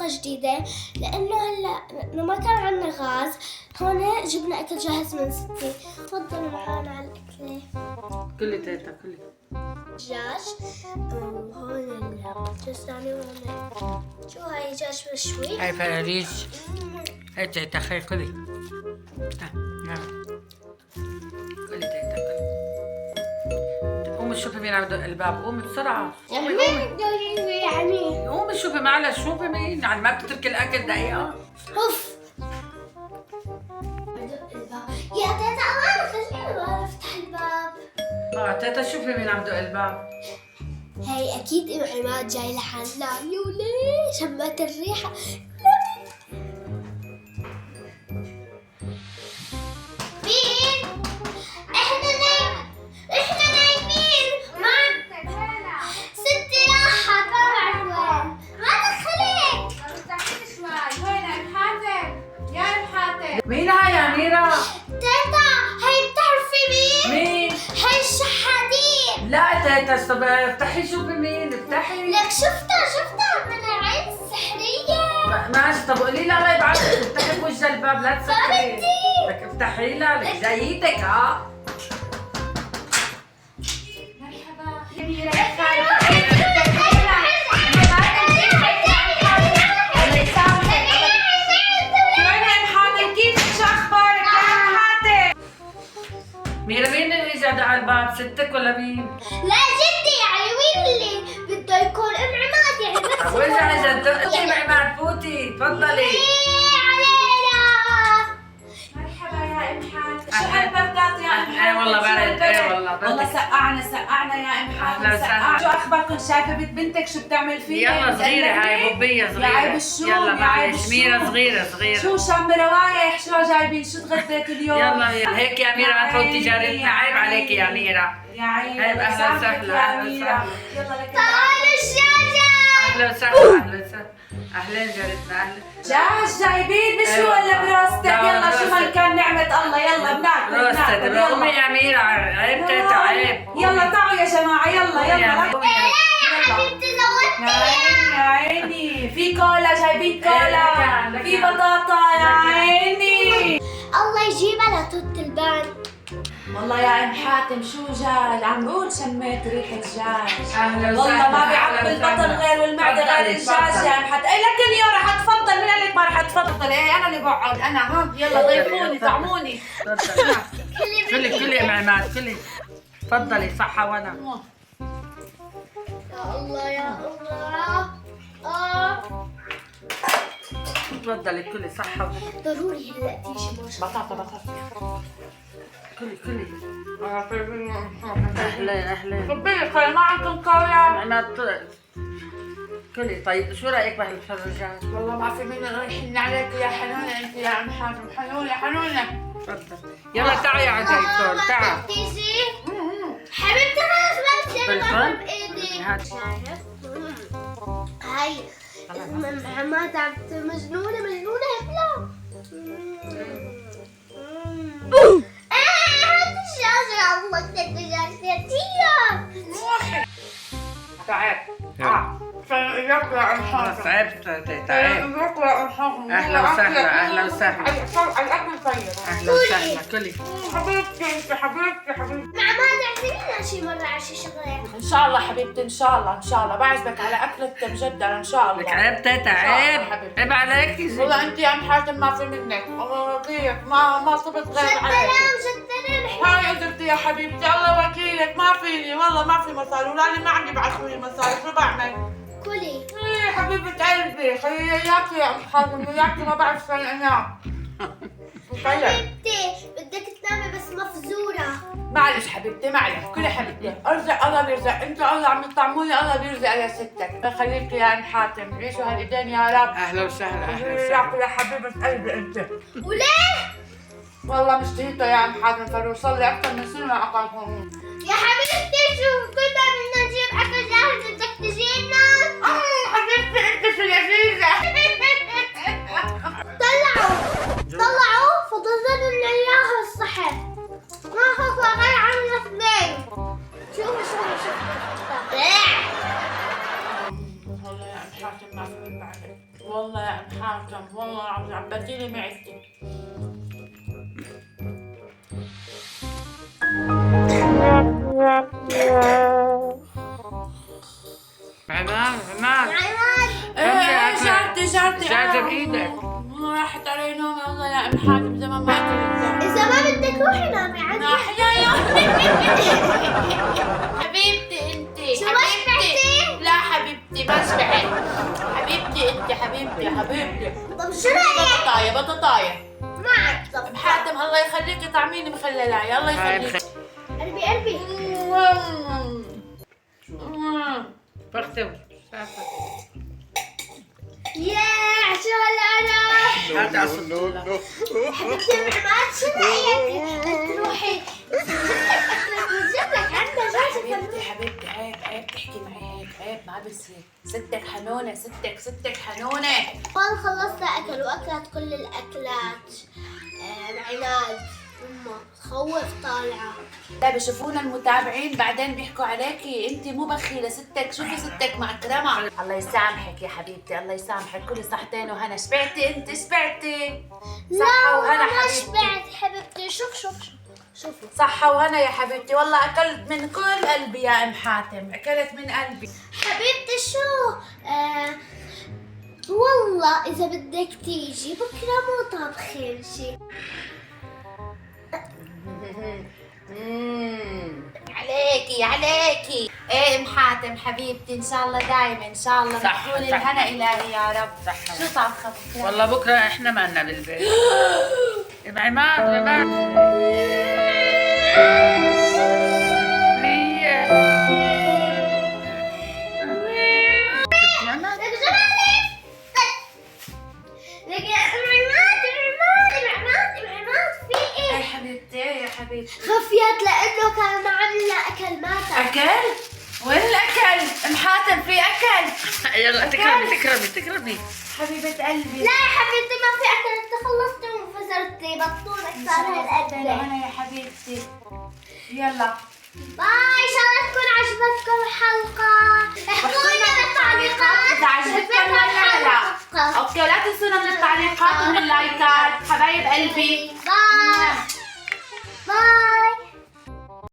طبخة جديدة لأنه هلا ما كان عندنا غاز. هون جبنا أكل جاهز من ستي. تفضلوا معانا على الأكلة. كلي تيتا كلي. دجاج وهون الدجاج الثاني وهون شو هاي دجاج مشوي. هاي فراريس. هاي تيتا خي كلي. كلي تيتا كلي. قومي شوفي مين عم يدق الباب، قومي بسرعة. قومي قومي. يعني قومي شوفي معلش، شوفي مين، يعني ما بتتركي الأكل دقيقة؟ اوف. بدق الباب. يا تيتا أمان خليني ما أفتح الباب. تيتا شوفي مين عم يدق الباب. هي أكيد أم عماد جاي لحالنا. وليش شمت الريحة. مين؟ إحنا نايمين. ستي راحت ما بعرف وين. ما دخلت. استحملي شوي. وين ام حاتم؟ يا ام حاتم. مين هاي يا أميرة؟ تيتا هي بتعرفي مين؟ مين؟ هي الشحاتين. لا تيتا افتحي شوفي مين، افتحي. لك شفتها من العين السحرية. ماشي، طب قولي لها الله يبعدك، افتحي بوجه الباب لا تسكري. بنتي. لك افتحي لها، لك جايتك ها. مرحبا. ميرا مين اللي اجى على الباب، ستك ولا مين؟ لا جدي يعني مين اللي بده يكون ام عماد يعني بس. وين اجى تدقي معي فوتي، تفضلي. علينا. مرحبا يا ام حاتم. شو هالبردات يا ام حاتم؟ ايه والله برد، ايه والله برد. والله سقعنا يا ام حاتم. أهلا وسهلا. شو اخباركم؟ شايفه بنت بنتك شو بتعمل فيها؟ يلا صغيرة هاي بوبية صغيرة. يا عيب الشوم، يلا يا عيب معلش، الشوم. ميرا صغيرة. شو شم روايح؟ شو جايبين؟ شو تغديتوا اليوم؟ يلا هيك يا ميرا ما تفوتي جارتنا، عيب عليكي يا ميرا. يا عيني. عيب، أهلا وسهلا، أهلا وسهلا. يلا لك. تعالوا الشاشة. أهلا وسهلا. أهلين جارتنا، أهلا. دجاج جايبين مشوي أيوة. ولا بروستد؟ لا، يلا شو ما بروستد. كان نعمة الله. يلا بناكل روستد. قومي يا ميرا، عيب تيتا عيب. يلا تعوا يا جماعة. يلا يا يلا. ميرا. حبيبتي يا زودتني. عيني يا عيني. في كولا جايبين كولا. لك في يا- بطاطا يا عيني. الله يجيبها لتوت البان. والله يا ام حاتم شو جاي عم بقول شميت ريحة دجاج. أهلا وسهلا. والله ما بيعبي أهلا البطن وسهلا. غير والمعدة غير تفضلي، الدجاج تفضلي. يا ام حاتم. اي لكن يا رح اتفضل. مين قال لك ما رح اتفضل؟ ايه انا اللي بقعد انا. ها يلا ضيفوني طعموني. كلي يا عماد كلي. تفضلي صحة وانا. يا الله يا الله. تفضلي كلي صحة. ضروري هلا تيجي ما شاء بطاطا. كلي. أهلين. ربي خير ما عندكم كولا. عماد كلي. طيب شو رأيك بهالفرجات؟ والله ما في مين رايحين عليك يا حنونة. انت يا ام حاتم حنونة. تفضل. يلا تعي على جايتول تعي. تيجي. حبيبتي خلص ما بدي انا بالفم؟ بايدي. هات. هاي ام عماد عم مجنونة هبلة. هات الشاشة. الله كتير دجاج كتير. تعال. فياك يا ام حاتم. تعبت تعبت. أهلا وسهلا. الاكل طيب. أهلا وسهلا كلي. حبيبتي انت حبيبتي. مع عماد اعزمينا شي مرة على شي شغلة. ان شاء الله حبيبتي ان شاء الله بعزمك على اكلة مجدرة ان شاء لك الله. عيب تيتا عيب. عيب عليك. والله انت يا ام حاتم ما في منك. الله وكيلك ما صبت غير عليك. شترم. هاي قدرتي يا حبيبتي. الله وكيلك ما فيني والله ما في مصاري ولاني ما عندي بعثولي مصاري. شو بعمل؟ كلي. ايه حبيبة قلبي خلي اياكي يا ام حاتم. اياكي ما بعرف فين انام. طيب حبيبتي بدك تنامي بس مفزورة. معلش حبيبتي معلش. كل حبيبتي ارزق الله بيرزق. انت الله عم تطعموني الله بيرزق يا ستك. خليكي يا ام حاتم. عيشوا هالايدين يا رب. أهلا وسهلا. اياكي يا حبيبة قلبي انت. وليه؟ والله مشتهيته يا ام حاتم. فروصل لي اكثر من سنة اقل. يا حبيبتي شوف كنا بدنا نجيب أكل جاهز بدك تجينا. حبيبتي انت شو لذيذة. طلعوا فضلوا لنا إياها الصحن. ما خطوا غير عنا اثنين. شوف. والله يا ام حاتم ما فهمت بعدك. والله يا ام حاتم والله العظيم عبتيلي معدتي. عماد عماد ايه جارتي جارتي بايدك. راحت علي نومي والله يا ام حاتم زمان ما اكلت. إذا ما بدك روحي نامي عادي. ناحية حبيبتي انت. شو ما شبعتي؟ لا حبيبتي ما شبعت. حبيبتي انت حبيبتي. طب شو رأيك؟ بطاطاية. معك طب. ام حاتم الله يخليكي طعميني مخللاي الله يخليكي. قلبي. فختم ياه شو هالقرف. هات على الصندوق. حبيبتي عماد شو رأيك؟ تروحي نجيب لك عنا جاهزة. حبيبتي عيب تحكي معي هيك عيب ما بصير. ستك حنونة ستك حنونة. والله خلصنا أكل وأكلت كل الأكلات. عناد أمه تخوف طالعة. لا بشوفونا المتابعين بعدين بيحكوا عليكي انت مو بخيله. ستك شوفي ستك معكرمه. الله يسامحك يا حبيبتي الله يسامحك. كل صحتين وهنا. شبعتي انت شبعتي؟ صحه وهنا ما حبيبتي. شبعت حبيبتي. شوفي صحه وهنا يا حبيبتي. والله اكلت من كل قلبي يا ام حاتم اكلت من قلبي. حبيبتي شو والله إذا بدك تيجي بكرة مو طابخين شي. عليكي ايه ام حاتم حبيبتي ان شاء الله دايما ان شاء الله صح، تكوني صح. الهنا الهي يا رب. صح. شو طابخه بكره؟ والله بكره احنا ما لنا بالبيت. عماد يا حبيبتي يا حبيبتي. خفيت لأنه كان معنا أكل مات. اكل؟ وين الاكل؟ ام حاتم في اكل. يلا تكرمي. حبيبة قلبي. لا يا حبيبتي ما في أكل. أنت خلصتي وفزرتي بطولك صار هالقد. انا يا حبيبتي. يلا باي. إن شاء الله تكون عجبتكم الحلقة. احكوا لنا بالتعليقات إذا عجبتكم ولا لا. اوكي لا تنسونا من التعليقات ومن اللايكات حبايب قلبي. باي.